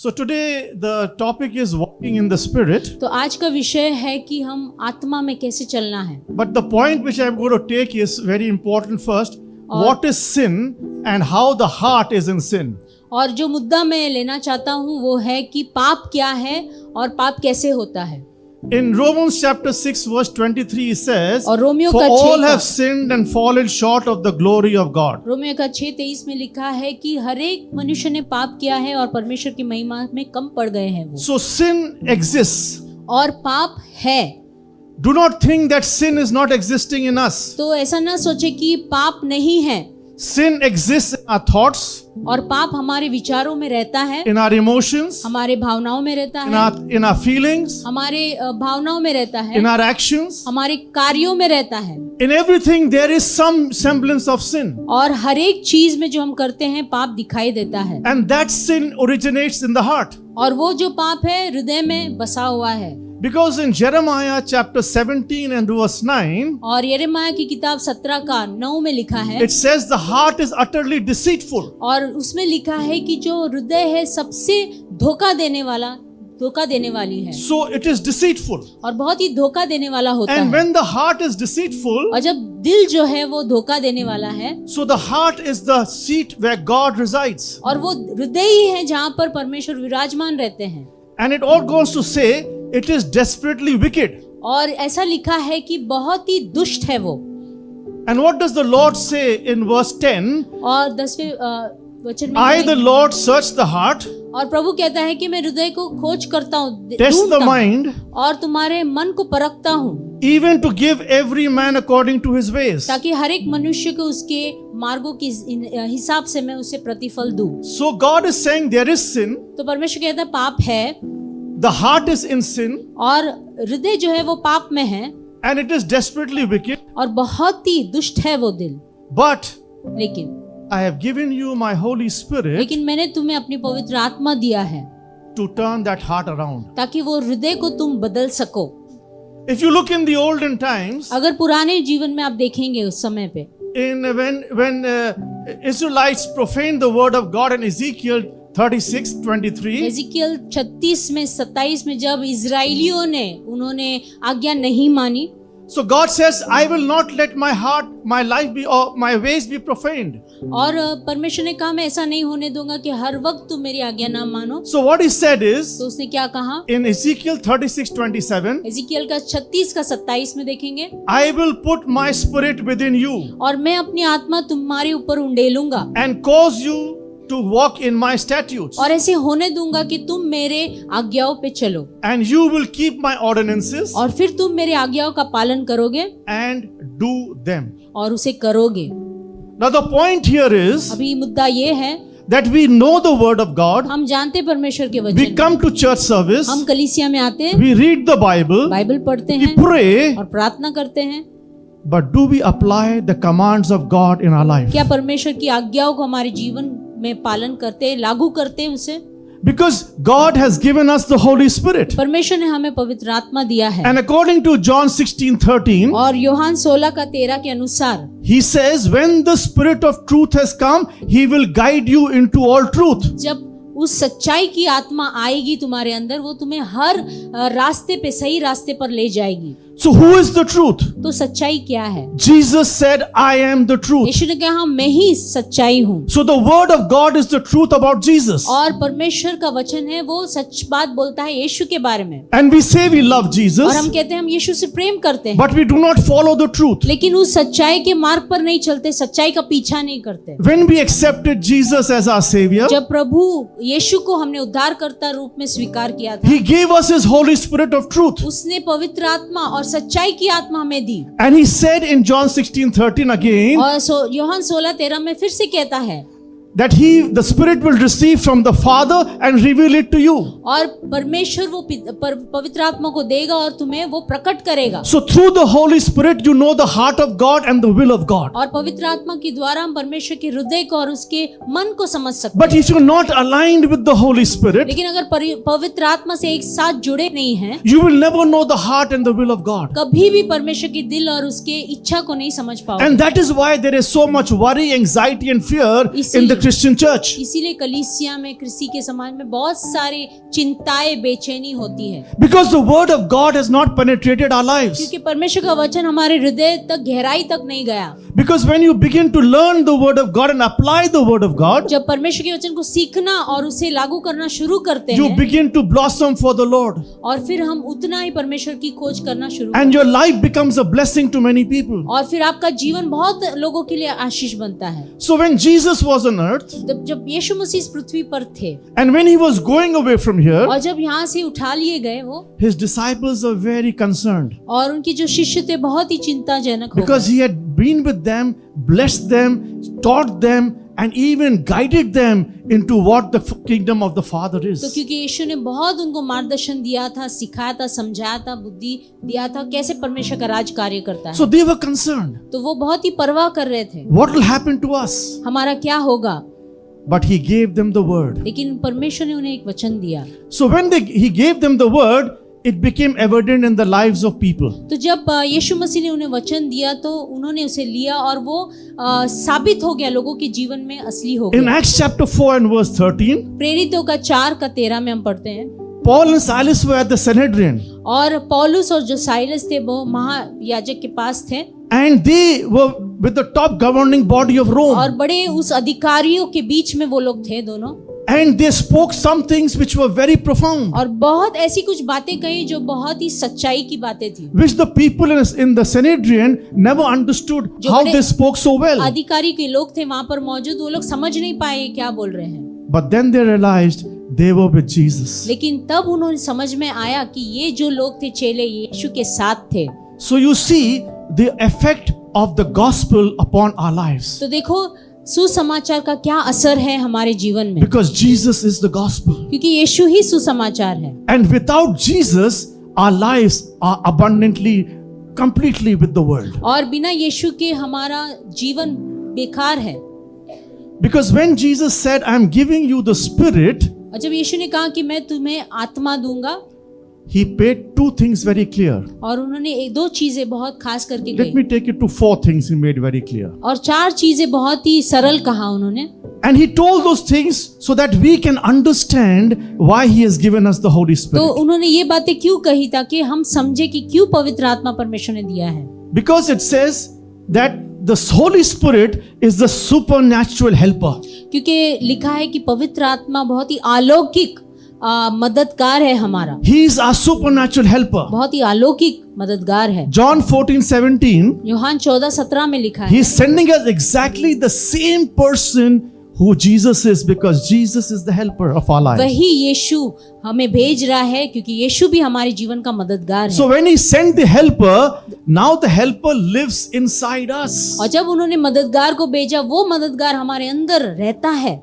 So today the topic is walking in the spirit. तो आज का विषय है कि हम आत्मा में कैसे चलना है. But the point which I'm going to take is very important first. What is sin and how the heart is in sin. और जो मुद्दा मैं लेना चाहता हूँ वो है कि पाप क्या है और पाप कैसे होता है. In Romans chapter 6 verse 23 it says, और रोमियो For का all 6 have sinned and fallen short of the glory of God. Romeo का 6:23 में लिखा है कि हर एक मनुष्य ने पाप किया है और परमेश्वर की महिमा में कम पड़ गए हैं वो. So sin exists. और पाप है. Do not think that sin is not existing in us. तो ऐसा ना सोचे कि पाप नहीं है. Sin exists in our thoughts, और पाप हमारे विचारों में रहता है, in our emotions, हमारे भावनाओं में रहता in है, our feelings, हमारे भावनाओं में रहता है, in our actions. हमारे कार्यों में रहता है. In everything there is some semblance of sin. और हर एक चीज में जो हम करते हैं पाप दिखाई देता है. And that sin originates in the heart. और वो जो पाप है हृदय में बसा हुआ है. Because in Jeremiah chapter 17 and verse 9, और यिर्मयाह की किताब 17 का 9 में लिखा है, it says the heart is utterly deceitful. और उसमें लिखा है कि जो हृदय है सबसे धोखा देने वाली है. So it is deceitful. और बहुत ही धोखा देने वाला होता And है. when the heart is deceitful, और जब दिल जो है वो धोखा देने वाला है, so the heart is the seat where God resides. और वो हृदय ही है जहाँ पर परमेश्वर विराजमान रहते हैं. And it all goes to say it is desperately wicked. और ऐसा लिखा है कि बहुत ही दुष्ट है वो. And what does the Lord say in verse 10? और 10वें वचन में I the Lord search the heart, और प्रभु कहता है कि मैं हृदय को खोज करता हूँ, test the ढूंढता हूँ, mind, और तुम्हारे मन को परखता हूँ, even to give every man according to his ways. ताकि हर एक मनुष्य को उसके मार्गों के हिसाब से मैं उसे प्रतिफल दूं. So God is saying there is sin, तो परमेश्वर कहता है पाप है, the heart is in sin, और हृदय जो है वो पाप में है, and it is desperately wicked. और बहुत ही दुष्ट है वो दिल. But लेकिन I have given you my Holy Spirit मैंने तुम्हें अपनी पवित्र आत्मा दिया है to turn that heart around. ताकि वो हृदय को तुम बदल सको. If you look in the olden times, अगर पुराने जीवन में आप देखेंगे उस समय पे, when Israelites profaned the word of God in Ezekiel 36:23, एजिकियल 36 में 27 में जब इजराइलियों ने उन्होंने आज्ञा नहीं मानी, so God says, I will not let my heart, my life be, or my ways be profaned. और परमेश्वर ने कहा मैं ऐसा नहीं होने दूंगा कि हर वक्त तुम मेरी आज्ञा ना मानो. So what he said is, तो उसने क्या कहा? in Ezekiel 36:27, एजिकियल का 36 का 27 में देखेंगे, I will put my spirit within you और मैं अपनी आत्मा तुम्हारे ऊपर उंडेलूंगा and cause you to walk in my statutes, और ऐसे होने दूंगा कि तुम मेरे आज्ञाओं पे चलो, and you will keep my ordinances और फिर तुम मेरे आज्ञाओं का पालन करोगे and do them. और उसे करोगे. Now the point here is अभी मुद्दा ये है, that we know the word of God, हम जानते परमेश्वर के we वचन, come to church service, हम कलीसिया में आते हैं, we read the Bible, Bible पढ़ते we हैं pray, और प्रार्थना करते हैं. but do we apply the commands of God in our life? क्या परमेश्वर की आज्ञाओं को हमारे जीवन में पालन करते, लागू करते हैं उसे? Because God has given us the Holy Spirit. परमेश्वर ने हमें पवित्र आत्मा दिया है. And according to John 16:13, और यूहान 16 का 13 के अनुसार he says, when the Spirit of truth has come, he will guide you into all truth. जब उस सच्चाई की आत्मा आएगी तुम्हारे अंदर, वो तुम्हें हर रास्ते पे, सही रास्ते पर ले जाएगी. So who is the truth? तो सच्चाई क्या है? Jesus said, I am the truth. यीशु ने कहा मैं ही सच्चाई हूँ. So the word of God is the truth about Jesus. और परमेश्वर का वचन है वो सच बात बोलता है यीशु के बारे में. And we say we love और Jesus, हम कहते हैं हम यीशु से प्रेम करते हैं, but we do not follow the truth. लेकिन उस सच्चाई के मार्ग पर नहीं चलते, सच्चाई का पीछा नहीं करते. When we accepted Jesus as our Savior, जब प्रभु यीशु को हमने उद्धारकर्ता रूप में स्वीकार किया था, He gave us His Holy Spirit of truth. उसने पवित्र आत्मा और सच्चाई की आत्मा हमें दी. And He said in John 16:13 again, और यूहान 16:13 में फिर से कहता है that the Spirit will receive from the Father and reveal it to you. और परमेश्वर वो पवित्र आत्मा को देगा और तुम्हें वो प्रकट करेगा. So through the Holy Spirit you know the heart of God and the will of God. और पवित्र आत्मा के द्वारा हम परमेश्वर के हृदय को और उसके मन को समझ सकते But if you're not aligned with the Holy Spirit, लेकिन अगर पवित्र आत्मा से एक साथ जुड़े नहीं हैं, you will never know the heart and the will of God. कभी भी परमेश्वर के दिल और उसके इच्छा को नहीं समझ पाओगे. And that is why there is so much worry, anxiety and fear in the Christian church. इसीलिए कलीसिया में, कृषि के समाज में बहुत सारी चिंताएं, बेचैनी होती है, Because the word of God has not penetrated our lives. क्योंकि परमेश्वर का वचन हमारे हृदय तक, गहराई तक नहीं गया। Because when you begin to learn the word of God and apply the word of God, जब परमेश्वर के वचन को सीखना और उसे लागू करना शुरू करते you हैं, begin to blossom for the Lord. और फिर हम उतना ही परमेश्वर की खोज करना शुरू And your life becomes a blessing to many people. और फिर आपका जीवन बहुत लोगों के लिए आशीष बनता है। So when Jesus was on earth, जब यीशु मसीह इस पृथ्वी पर थे and when he was going away from here, और जब यहाँ से उठा लिए गए वो, his disciples are very concerned. और उनकी जो शिष्य थे बहुत ही चिंताजनक हो Because गए, he had been with them, blessed them, taught them, and even guided them into what the kingdom of the Father तो is. क्योंकि यीशु ने बहुत उनको मार्गदर्शन दिया था, सिखाया था, समझाया था, बुद्धि दिया था कैसे परमेश्वर का राज कार्य करता है। So they were concerned. तो वो बहुत ही परवाह कर रहे थे, What will happen to us? हमारा क्या होगा। But he gave them the word. लेकिन परमेश्वर ने उन्हें एक वचन दिया। So when he gave them the word, it became evident in the lives of people. तो जब यीशु मसीह ने उन्हें वचन दिया तो उन्होंने उसे लिया और वो साबित हो गया, लोगों के जीवन में असली हो In गया। Acts chapter 4 and verse 13, प्रेरितों का 4:13 में हम पढ़ते हैं, Paul and Silas were at the Sanhedrin, और पौलुस और जो साइलस थे वो महायाजक के पास थे, and they were with the top governing body of Rome, और बड़े उस अधिकारियों के बीच में वो लोग थे दोनों, and they spoke some things which were very profound, और बहुत ऐसी कुछ बातें कही जो बहुत ही सच्चाई की बातें थी, which the people in the Sanhedrin never understood जो how बड़े they spoke so well. अधिकारी के लोग थे वहां पर मौजूद, वो लोग समझ नहीं पाए क्या बोल रहे हैं। But then they realized they were with Jesus. लेकिन तब उन्होंने समझ में आया कि ये जो लोग थे चेले यीशु के साथ थे। So you see the effect of the gospel upon our lives. तो देखो सुसमाचार का क्या असर है हमारे जीवन में, Because Jesus is the gospel. क्योंकि यीशु ही सुसमाचार है, And without Jesus, our lives are abundantly, completely with the world. और बिना यीशु के हमारा जीवन बेकार है। Because when Jesus said, I am giving you the Spirit, और जब यीशु ने कहा कि मैं तुम्हें आत्मा दूंगा, he made two things very clear. और उन्होंने एक दो चीजें बहुत खास करके Let me कही, take it to four things he made very clear. और चार चीजें बहुत ही सरल कहा उन्होंने, And he told those things so that we can understand why he has given us the Holy तो Spirit. उन्होंने ये बातें क्यों कही ताकि हम समझे कि क्यों पवित्र आत्मा परमेश्वर ने दिया है। Because it says that the Holy Spirit is the supernatural helper. क्योंकि लिखा है कि पवित्र आत्मा बहुत ही अलौकिक मददगार है हमारा, He is our supernatural helper. बहुत ही अलौकिक मददगार है। John 14:17, यूहान 14:17 में लिखा he है, is sending us exactly the same person who Jesus is, because Jesus is the helper of our lives. वही यीशु हमें भेज रहा है क्योंकि यीशु भी हमारे जीवन का मददगार है। So when he sent the helper, now the helper lives inside us. और जब उन्होंने मददगार को भेजा, वो मददगार हमारे अंदर रहता है।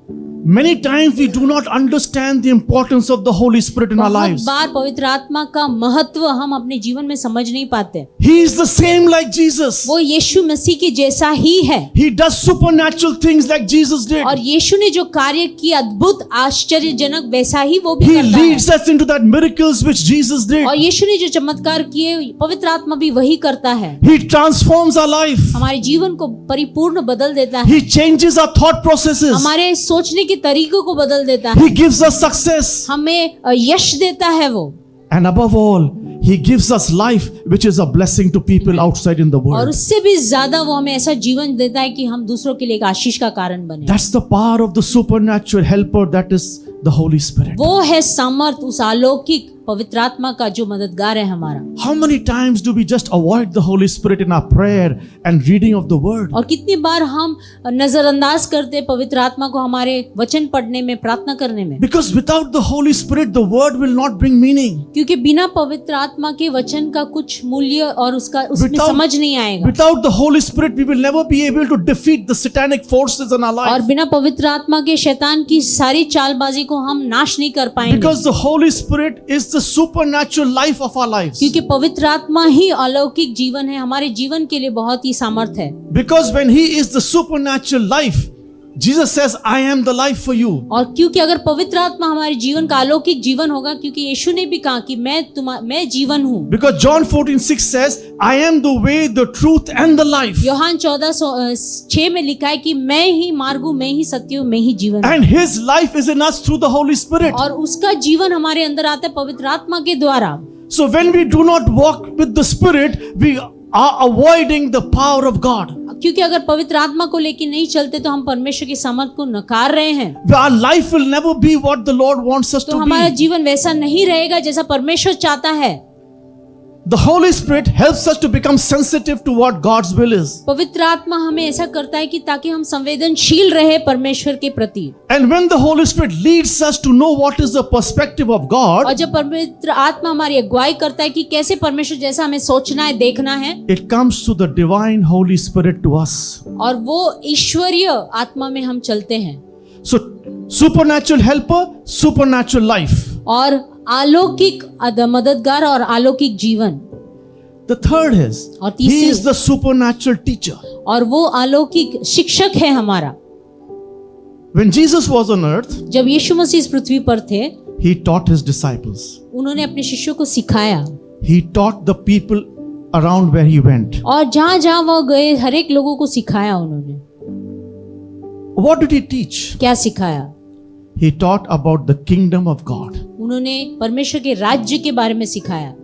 Many times we do not understand the importance of the Holy Spirit in our बहुत lives. बार पवित्र आत्मा का महत्व हम अपने जीवन में समझ नहीं पाते। He is the same like Jesus. वो यीशु मसीह के जैसा ही है, He does supernatural things like Jesus did. और यीशु ने जो कार्य किया अद्भुत आश्चर्यजनक वैसा ही वो भी He करता है। leads us into that miracles which Jesus did. और यीशु ने जो चमत्कार किए पवित्र आत्मा भी वही करता है, He transforms our life. हमारे जीवन को परिपूर्ण बदल देता है, He changes our thought processes. हमारे सोचने के तरीकों को बदल देता है, He gives us success. हमें यश देता है वो, And above all, He gives us life which is a blessing to people outside in the और world. उससे भी ज्यादा वो हमें ऐसा जीवन देता है कि हम दूसरों के लिए एक आशीष का कारण बने। That's the power of the supernatural helper, that is the Holy Spirit. वो है सामर्थ उस अलौकिक पवित्र आत्मा का जो मददगार है हमारा। How many times do we just avoid the Holy Spirit in our prayer and reading of the word? और कितनी बार हम नजरअंदाज करते पवित्र आत्मा को हमारे वचन पढ़ने में, प्रार्थना करने में, Because without the Holy Spirit, the word will not bring meaning. क्योंकि बिना पवित्र आत्मा के वचन का कुछ मूल्य और उसका उसमें Without- समझ नहीं आएगा। Without the Holy Spirit, we will never be able to defeat the satanic forces in our और life. बिना पवित्र आत्मा के शैतान की सारी चालबाजी को हम नाश नहीं कर पाएंगे, Because the Holy Spirit is the supernatural life of our lives. क्योंकि पवित्र आत्मा ही अलौकिक जीवन है, हमारे जीवन के लिए बहुत ही सामर्थ है। Because when He is the supernatural life, Jesus says, I am the life for you. और क्योंकि अगर पवित्र आत्मा हमारे जीवन का अलौकिक जीवन होगा, क्योंकि यीशु ने भी कहा कि मैं जीवन हूँ। Because John 14:6 says, I am the way, the truth and the life. यूहन्ना 14:6 में लिखा है कि मैं ही मार्ग हूँ, मैं ही सत्य हूँ, मैं ही जीवन हूँ। And his life is in us through the Holy Spirit. और उसका जीवन हमारे अंदर आता है पवित्र आत्मा के द्वारा। So when we do not walk with the Spirit, we are avoiding the power of God. क्योंकि अगर पवित्र आत्मा को लेकर नहीं चलते तो हम परमेश्वर की सामर्थ को नकार रहे हैं। Our life will never be what the Lord wants us तो to हमारा be. जीवन वैसा नहीं रहेगा जैसा परमेश्वर चाहता है। The Holy Spirit helps us to become sensitive to what God's will is. पवित्र आत्मा हमें ऐसा करता है कि ताकि हम संवेदनशील रहे परमेश्वर के प्रति। And when the Holy Spirit leads us to know what is the perspective of God, और जब पवित्र आत्मा हमारी अगुवाई करता है कि कैसे परमेश्वर जैसा हमें सोचना है, देखना है, it comes to the divine Holy Spirit to us. और वो ईश्वरीय आत्मा में हम चलते हैं। So supernatural helper, supernatural life. और अलौकिक मददगार और अलौकिक जीवन। The third is, और he तीसरी, is the supernatural teacher. और वो अलौकिक शिक्षक है हमारा। When Jesus was on earth, जब यीशु मसीह इस पृथ्वी पर थे, he taught his disciples. उन्होंने अपने शिष्यों को सिखाया। He taught the people around where he went. और जहाँ जहाँ वह गए हर एक लोगों को सिखाया उन्होंने। What did he teach? क्या सिखाया? He taught about the kingdom of God. उन्होंने परमेश्वर के राज्य के बारे में सिखाया।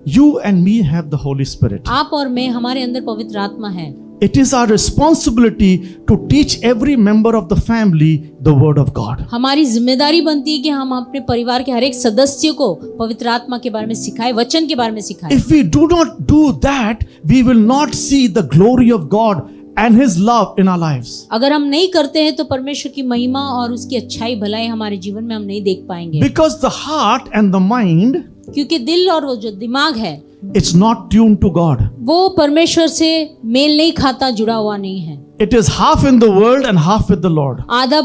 You and me have the Holy Spirit. आप और मैं, हमारे अंदर पवित्र आत्मा है। It is our responsibility to teach every member of the family the word of God. हमारी जिम्मेदारी बनती है कि हम अपने परिवार के हर एक सदस्य को पवित्र आत्मा के बारे में सिखाएं, वचन के बारे में सिखाएं। If we do not do that, we will not see the glory of God and his love in our lives. अगर हम नहीं करते हैं तो परमेश्वर की महिमा और उसकी अच्छाई भलाई हमारे जीवन में हम नहीं देख पाएंगे। Because the heart and the mind, क्योंकि दिल और वो जो दिमाग है, it's not tuned to God. वो परमेश्वर से मेल नहीं खाता, जुड़ा हुआ नहीं है। It is half in the world and half with the Lord. आधा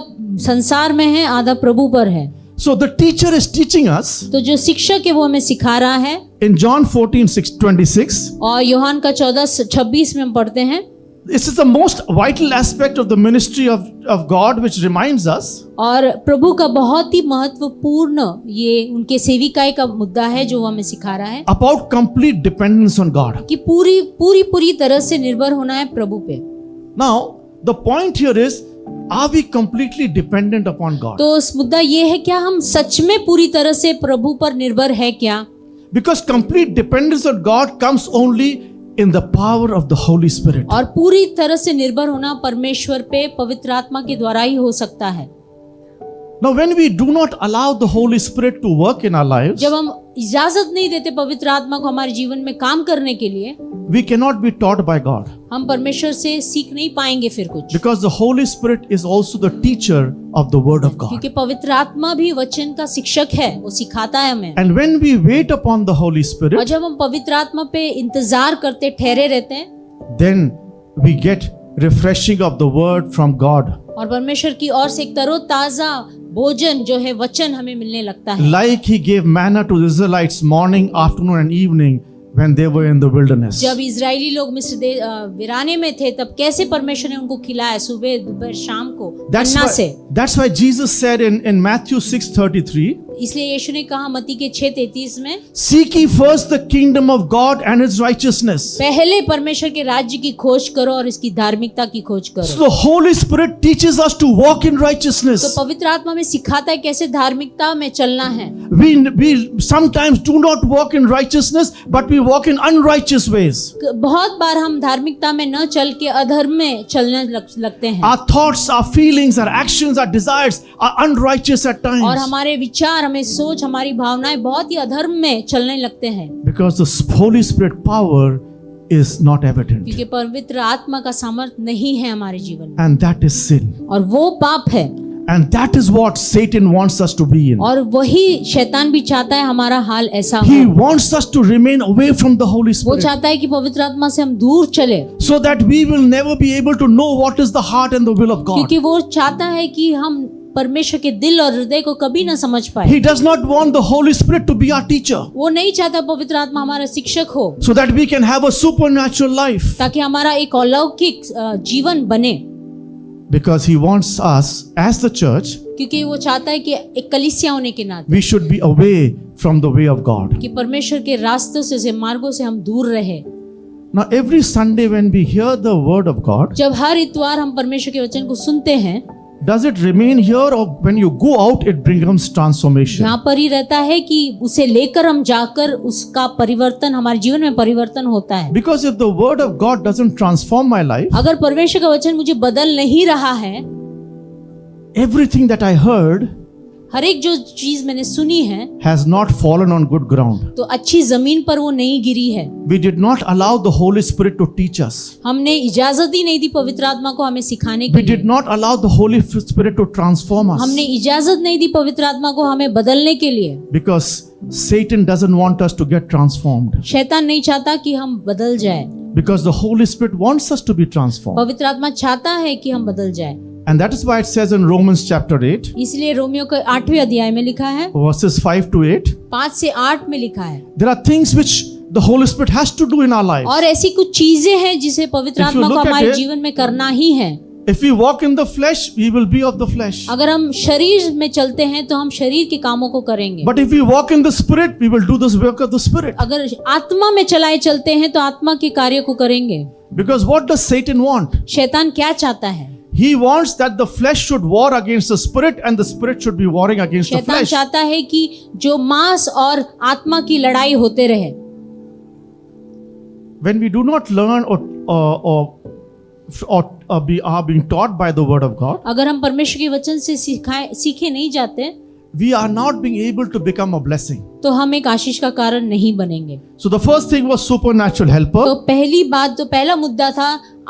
संसार में है, आधा प्रभु पर है। So the teacher is teaching us तो जो शिक्षक है वो हमें सिखा रहा है। in John 14:26. और यूहन्ना का 14:26 में हम पढ़ते हैं। This is the most vital aspect of the ministry of God, which reminds us और प्रभु का बहुत ही महत्वपूर्ण ये उनके सेविकाई का मुद्दा है जो वो हमें सिखा रहा है about complete dependence on God. कि पूरी तरह से निर्भर होना है प्रभु पे। Now, the point here is, are we completely dependent upon God? तो उस मुद्दा ये है, क्या हम सच में पूरी तरह से प्रभु पर निर्भर है क्या? Because complete dependence on God comes only in the power of the Holy Spirit. और पूरी तरह से निर्भर होना परमेश्वर पे पवित्र आत्मा के द्वारा ही हो सकता है। Now, when we do not allow the Holy Spirit to work in our lives, जब हम इजाजत नहीं देते पवित्र आत्मा को हमारे जीवन में काम करने के लिए, we cannot be taught by God. हम परमेश्वर से सीख नहीं पाएंगे फिर कुछ। Because the Holy Spirit is also the teacher of the Word of God. क्योंकि पवित्र आत्मा भी वचन का शिक्षक है, वो सिखाता है हमें। And when we wait upon the Holy और Spirit, जब हम पवित्र आत्मा पे इंतजार करते, ठहरे रहते हैं, then we get refreshing of the Word from God. और परमेश्वर की ओर से एक तरोताजा भोजन जो है वचन हमें मिलने लगता है। Like he gave manna to the Israelites morning, afternoon and evening when they were in the wilderness. जब इजरायली लोग मिस्र वीराने में थे तब कैसे परमेश्वर ने उनको खिलाया सुबह दोपहर शाम को मन्ना से। That's why Jesus said in Matthew 6:33, इसलिए यीशु ने कहा मत्ती के 6:33 में, seek ye first the kingdom of God and his righteousness. पहले परमेश्वर के राज्य की खोज करो और इसकी धार्मिकता की खोज करो। So the Holy Spirit teaches us to walk in righteousness. तो पवित्र आत्मा में सिखाता है कैसे धार्मिकता में चलना है। We sometimes do not walk in righteousness, but we walk in unrighteous ways. बहुत बार हम धार्मिकता में न चल के अधर्म में चलने लगते हैं। Our thoughts, our feelings, our actions, our desires are unrighteous at और times. हमारे विचार, हमें सोच, हमारी भावनाएं बहुत ही अधर्म में चलने लगते हैं। Because the Holy Spirit power is not evident. क्योंकि पवित्र आत्मा का सामर्थ्य नहीं है हमारे जीवन में, And that is sin. और वो पाप है। And that is what Satan wants us to be in. और वही शैतान भी चाहता है हमारा हाल ऐसा He हो। wants us to remain away from the Holy वो Spirit, चाहता है कि पवित्र आत्मा से हम दूर चले, so that we will never be able to know what is the heart and the will of God. क्योंकि वो चाहता है कि हम परमेश्वर के दिल और हृदय को कभी ना समझ पाए। He does not want the Holy Spirit to be our teacher, वो नहीं चाहता पवित्र आत्मा हमारा शिक्षक हो, so that we can have a supernatural life. ताकि हमारा एक अलौकिक जीवन बने। Because He wants us as the church, क्योंकि वो चाहता है कि एक कलीसिया होने के नाते we should be away from the way of God. कि परमेश्वर के रास्तों से मार्गों से हम दूर रहे। Now, every Sunday when we hear the word of God, जब हर इतवार हम परमेश्वर के वचन को सुनते हैं, does it remain here, or when you go out, it brings transformation? यहाँ पर ही रहता है कि उसे लेकर हम जाकर उसका परिवर्तन, हमारे जीवन में परिवर्तन होता है। Because if the word of God doesn't transform my life, अगर परमेश्वर का वचन मुझे बदल नहीं रहा है, everything that I heard हर एक जो चीज मैंने सुनी है has not fallen on good ground. तो अच्छी जमीन पर वो नहीं गिरी है। We did not allow the Holy Spirit to teach us. हमने इजाजत ही नहीं दी पवित्र आत्मा को हमें सिखाने के We did लिए। not allow the Holy Spirit to transform us. हमने इजाजत नहीं दी पवित्र आत्मा को हमें बदलने के लिए। Because Satan doesn't want us to get transformed. शैतान नहीं चाहता कि हम बदल जाए, Because the Holy Spirit wants us to be transformed. पवित्र आत्मा चाहता है कि हम बदल जाए। And that is why it says in Romans chapter 8, इसलिए रोमियो के 8वें अध्याय में लिखा है, verses 5 to 8, 5 से 8 में लिखा है, there are things which the Holy Spirit has to do in our lives. और ऐसी कुछ चीजें हैं जिसे पवित्र If you आत्मा को look at हमारे it, जीवन में करना ही है। If we walk in the flesh, we will be of the flesh. अगर हम शरीर में चलते हैं तो हम शरीर के कामों को करेंगे, But if we walk in the Spirit, we will do this work of the Spirit. अगर आत्मा में चलाए चलते हैं तो आत्मा के कार्य को करेंगे। Because what does Satan want? शैतान क्या चाहता है? He wants that the flesh should war against the Spirit and the Spirit should be warring against the शैतान flesh. चाहता है कि जो मांस और आत्मा की लड़ाई होते रहे। When we do not learn or are being taught by the Word of God, अगर हम परमेश्वर के वचन से सीखे नहीं जाते we are not being able to become a blessing. तो हम एक आशीष का कारण नहीं बनेंगे। So the first thing was supernatural helper. तो पहली बात, तो पहला मुद्दा था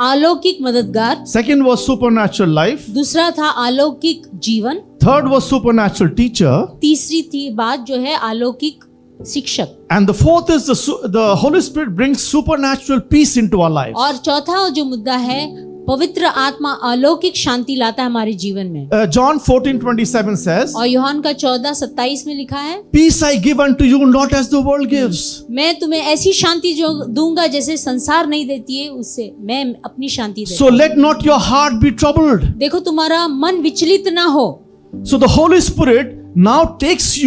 अलौकिक मददगार, Second was supernatural life. दूसरा था अलौकिक जीवन, Third was supernatural teacher. तीसरी थी बात जो है अलौकिक शिक्षक, And the fourth is the Holy Spirit brings supernatural peace into our lives. और चौथा जो मुद्दा है पवित्र आत्मा अलौकिक शांति लाता है हमारे जीवन में। John 14:27 says, और यूहन्ना का 14:27 में लिखा है, Peace I give unto you, not as the world gives. मैं तुम्हें ऐसी शांति जो दूंगा जैसे संसार नहीं देती है, उससे मैं अपनी शांति देता So हूं। let not your heart be troubled. देखो तुम्हारा मन विचलित ना हो। So the Holy Spirit now takes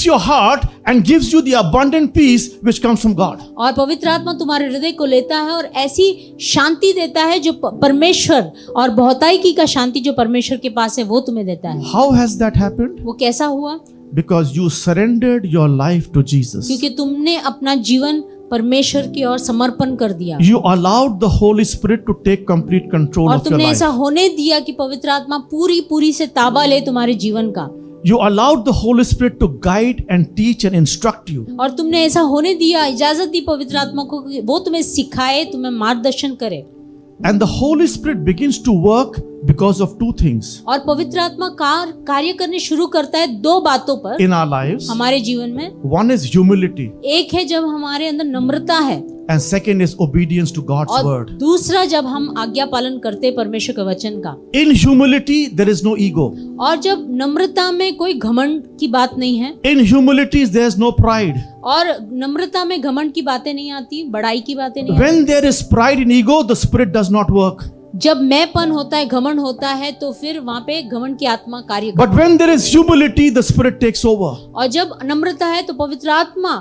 your heart and gives you the abundant peace which comes from God. और पवित्र आत्मा तुम्हारे हृदय को लेता है और ऐसी शांति देता है जो परमेश्वर, और बहुतायकी का शांति जो परमेश्वर के पास है वो तुम्हें देता है। How has that happened? वो कैसा हुआ? Because you surrendered your life to Jesus. क्योंकि तुमने अपना जीवन परमेश्वर की ओर समर्पण कर दिया, You allowed the Holy Spirit to take complete control और of your तुमने life. ऐसा होने दिया कि पवित्र आत्मा पूरी से ताबा ले तुम्हारे जीवन का, You allowed the Holy Spirit to guide and teach and instruct you. और तुमने ऐसा होने दिया, इजाजत दी पवित्र आत्मा को कि वो तुम्हें सिखाए, तुम्हें मार्गदर्शन करे। And the Holy Spirit begins to work because of two things और पवित्र आत्मा कार्य करने शुरू करता है दो बातों पर in our lives. हमारे जीवन में। One is humility, एक है जब हमारे अंदर नम्रता है, and second is obedience to God's और word. दूसरा जब हम आज्ञा पालन करते हैं परमेश्वर के वचन का। In humility, there is no ego. और जब नम्रता में कोई घमंड की बात नहीं है, In humility, there is no pride. और नम्रता में घमंड की बातें नहीं आती, बड़ाई की बातें नहीं आती। When there is pride in ego, the Spirit does not work. जब मैंपन होता है, घमंड होता है, तो फिर वहां पे घमंड की आत्मा कार्य करती But when there is humility, the Spirit takes over. है। और जब नम्रता है तो पवित्र आत्मा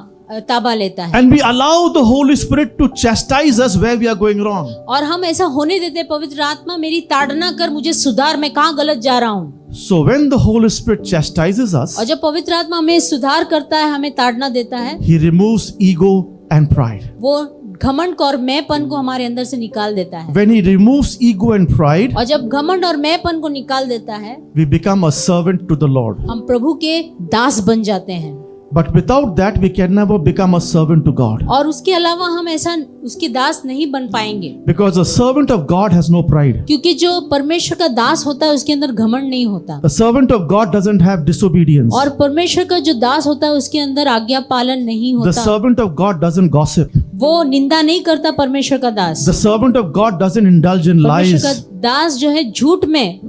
ताबा लेता है, And we allow the Holy Spirit to chastise us where we are going wrong. और हम ऐसा होने देते हैं, पवित्र आत्मा मेरी ताड़ना कर, मुझे सुधार, मैं कहाँ गलत जा रहा हूँ। So when the Holy Spirit chastises us, और जब पवित्र आत्मा हमें सुधार करता है, हमें ताड़ना देता है, He removes ego and pride. वो घमंड को और मैंपन को हमारे अंदर से निकाल देता है। When He removes ego and pride, और जब घमंड और मैंपन को निकाल देता है, we become a servant to the Lord. हम प्रभु के दास बन जाते हैं। But without that, we can never become a servant to God. और उसके अलावा हम ऐसा उसके दास नहीं बन पाएंगे, Because the servant of God has no pride. क्योंकि जो परमेश्वर का दास होता है उसके अंदर घमंड नहीं होता, The servant of God doesn't have disobedience. और परमेश्वर का जो दास होता है उसके अंदर आज्ञा पालन नहीं The होता, servant of God doesn't gossip. वो निंदा नहीं करता। परमेश्वर का दास, The servant of God doesn't indulge in परमेश्वर lies. का दास जो है झूठ में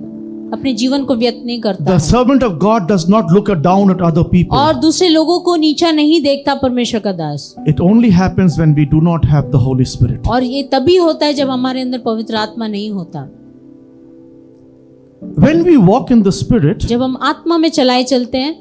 अपने जीवन को व्यर्थ नहीं करता The है, servant of God does not look down at other people. और दूसरे लोगों को नीचा नहीं देखता परमेश्वर का दास। It only happens when we do not have the Holy Spirit. और ये तभी होता है जब हमारे अंदर पवित्र आत्मा नहीं होता। When we walk in the Spirit, जब हम आत्मा में चलाए चलते हैं,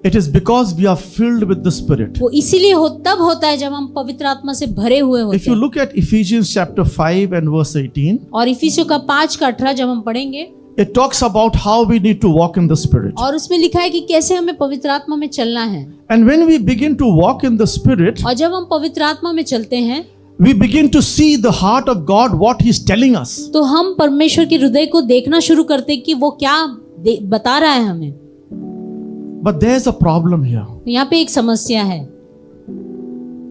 it is because we are filled with the Spirit. वो इसीलिए तब होता है जब हम पवित्र आत्मा से भरे हुए होते If you हैं। look at Ephesians chapter 5 and verse 18, और इफिसियों का 5:18 जब हम पढ़ेंगे, it talks about how we need to walk in the Spirit. और उसमें लिखा है कि कैसे हमें पवित्र आत्मा में चलना है। And when we begin to walk in the Spirit, और जब हम पवित्र आत्मा में चलते हैं, we begin to see the heart of God, what He's telling us. तो हम परमेश्वर के हृदय को देखना शुरू करते हैं कि वो क्या बता रहा है हमें। But there's a problem here. यहाँ पे एक समस्या है।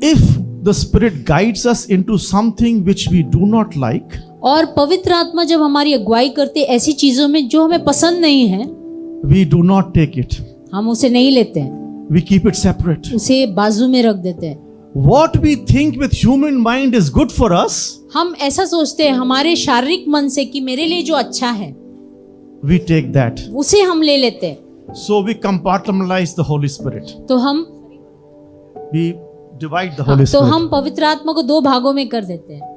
If the Spirit guides us into something which we do not like, और पवित्र आत्मा जब हमारी अगुवाई करते ऐसी चीजों में जो हमें पसंद नहीं है, we do not take it. हम उसे नहीं लेते हैं, We keep it separate. उसे बाजू में रख देते हैं। What we think with human mind is good for us, हम ऐसा सोचते हैं हमारे शारीरिक मन से कि मेरे लिए जो अच्छा है we take that. उसे हम ले लेते हैं। So we compartmentalize the Holy Spirit. तो हम We divide the Holy तो Spirit. हम पवित्र आत्मा को 2 भागों में कर देते हैं।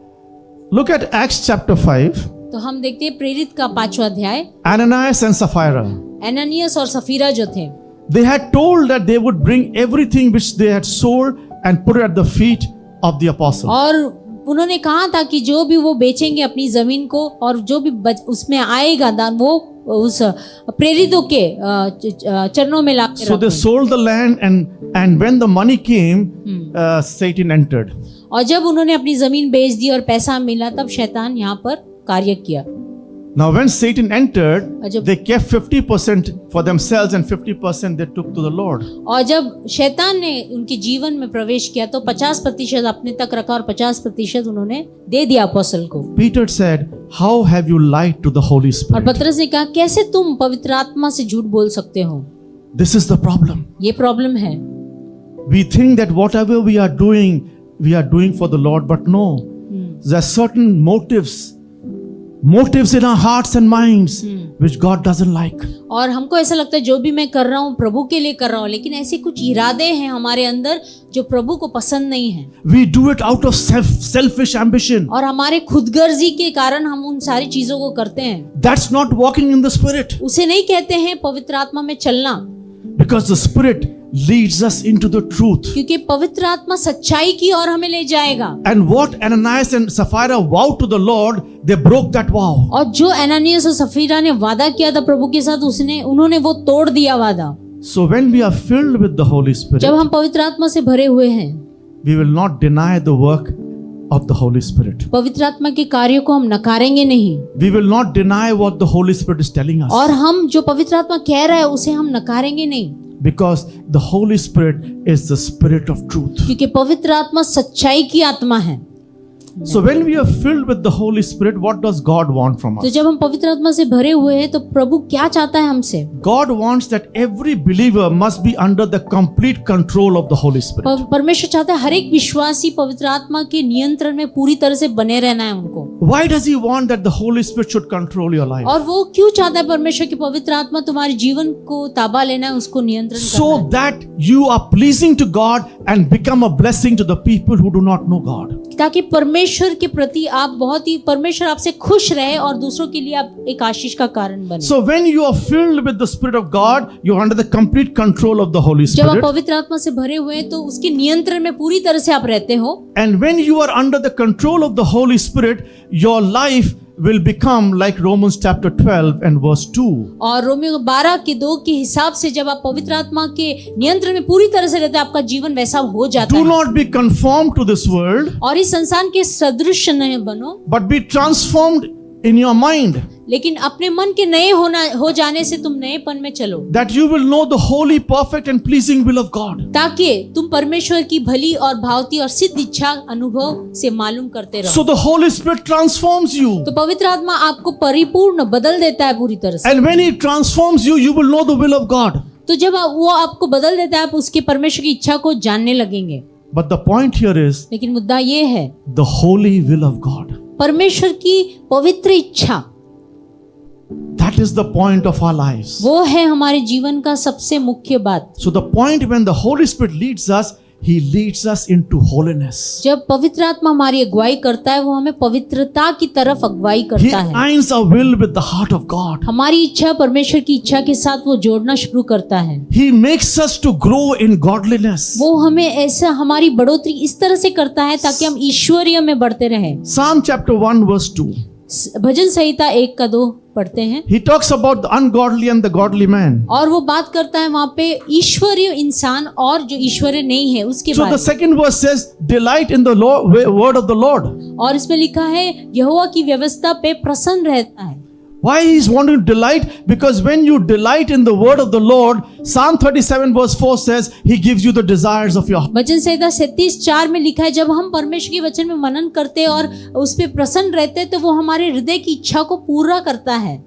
Look at Acts chapter 5. तो हम देखते हैं प्रेरित का 5वां अध्याय। Ananias and Sapphira, एनानियस और सफीरा जो थे, they had told that they would bring everything which they had sold and put it at the feet of the apostle. और उन्होंने कहा था कि जो भी वो बेचेंगे अपनी जमीन को और जो भी उसमें आएगा दान वो उस प्रेरितों के चरणों में लाकर So they sold the land, and when the money came, Satan entered. और जब उन्होंने अपनी जमीन बेच दी और पैसा मिला तब शैतान यहाँ पर कार्य किया। Now when Satan entered, जब- they kept 50% for themselves and 50% they took to the Lord. और जब शैतान ने उनके जीवन में प्रवेश किया तो 50% अपने तक रखा और 50% उन्होंने दे दिया अपोस्तल को। Peter said, "How have you lied to the Holy और Spirit?" पतरस ने कहा कैसे तुम पवित्र आत्मा से झूठ बोल सकते हो? This is the problem. ये प्रॉब्लम है। We think that whatever we are doing for the Lord, but no. There are certain motives in our hearts and minds which God doesn't like. और हमको ऐसा लगता है जो भी मैं कर रहा हूँ प्रभु के लिए कर रहा हूँ, लेकिन ऐसे कुछ इरादे हैं हमारे अंदर जो प्रभु को पसंद नहीं है। We do it out of selfish ambition. और हमारे खुदगर्जी के कारण हम उन सारी चीजों को करते हैं। That's not walking in the Spirit, उसे नहीं कहते हैं पवित्र आत्मा में चलना, because the Spirit leads us into the truth. क्योंकि पवित्र आत्मा सच्चाई की ओर हमें ले जाएगा। And what Ananias and Sapphira vowed to the Lord, they broke that vow. और जो एनानियस और सफीरा ने वादा किया था प्रभु के साथ, उन्होंने वो तोड़ दिया वादा। So when we are filled with the Holy Spirit, जब हम पवित्र आत्मा से भरे हुए हैं, we will not deny the work of the Holy Spirit. पवित्र आत्मा के कार्यों को हम नकारेंगे नहीं, We will not deny what the Holy Spirit is telling us. और हम जो पवित्र आत्मा कह रहा है उसे हम नकारेंगे नहीं, Because the Holy Spirit is the Spirit of truth. क्योंकि पवित्र आत्मा सच्चाई की आत्मा है। So when we are filled with the Holy Spirit, what does God want from तो us? जब हम पवित्र आत्मा से भरे हुए हैं तो प्रभु क्या चाहता है हमसे? God wants that every believer must be under the complete control of the Holy Spirit. परमेश्वर चाहता है हर एक विश्वासी पवित्र आत्मा के नियंत्रण में पूरी तरह से बने रहना है उनको। Why does He want that the Holy Spirit should control your life? और वो क्यों चाहता है परमेश्वर की पवित्र आत्मा तुम्हारे जीवन को ताबा लेना है, उसको नियंत्रण करना So है, that you are pleasing to God and become a blessing to the people who do not know God. ताकि परमेश्वर के प्रति आप बहुत ही परमेश्वर आपसे खुश रहे और दूसरों के लिए आप एक आशीष का कारण बने। So when you are filled with the Spirit of God, you are under the complete control of the Holy जब आप Spirit. पवित्र आत्मा से भरे हुए हैं तो उसके नियंत्रण में पूरी तरह से आप रहते हो। And when you are under the control of the Holy Spirit, your life will become like Romans chapter 12 and verse 2. और रोमियो 12:2 के हिसाब से जब आप पवित्र आत्मा के नियंत्रण में पूरी तरह से रहते हैं, आपका जीवन वैसा हो जाता Do है। not be conformed to this world, और इस संसार के सदृश नहीं बनो, but be transformed in your mind, लेकिन अपने मन के नए हो जाने से तुम नएपन में चलो, that you will know the holy, perfect and pleasing will of God. ताकि तुम परमेश्वर की भली और भावती और सिद्ध इच्छा अनुभव से मालूम करते रहो। So the Holy Spirit transforms you. तो पवित्र आत्मा आपको परिपूर्ण बदल देता है पूरी तरह से। And when He transforms you, you will know the will of God. तो जब वो आपको बदल देता है, आप उसके परमेश्वर की इच्छा को जानने लगेंगे। But the point here is लेकिन मुद्दा ये है, the holy will of God. परमेश्वर की पवित्र इच्छा, That is the point of our lives. वो है हमारे जीवन का सबसे मुख्य बात। So the point when the Holy Spirit leads us, He leads us into holiness. जब पवित्र आत्मा हमारी अगुवाई करता है, वो हमें पवित्रता की तरफ अगुवाई He करता है। aligns our will with the heart of God. हमारी इच्छा परमेश्वर की इच्छा के साथ वो जोड़ना शुरू करता है। He makes us to grow in godliness. वो हमें ऐसा हमारी बढ़ोतरी इस तरह से करता है ताकि हम ईश्वरीय में बढ़ते रहें। Psalm chapter 1 verse 2. भजन संहिता 1-2 पढ़ते हैं। He talks about the ungodly and the godly man. और वो बात करता है वहाँ पे ईश्वरीय इंसान और जो ईश्वरीय नहीं है उसके So बारे the second verse says, delight in the word of the Lord. में। और इसमें लिखा है यहोवा की व्यवस्था पे प्रसन्न रहता है। Why he is wanting to delight? Because when you delight in the word of the Lord, Psalm 37 verse 4 says, He gives you the desires of your heart. भजन संहिता 37:4 में लिखा है, जब हम परमेश्वर के वचन में मनन करते और उस पे प्रसन्न रहते तो वो हमारे हृदय की इच्छा को पूरा करता है।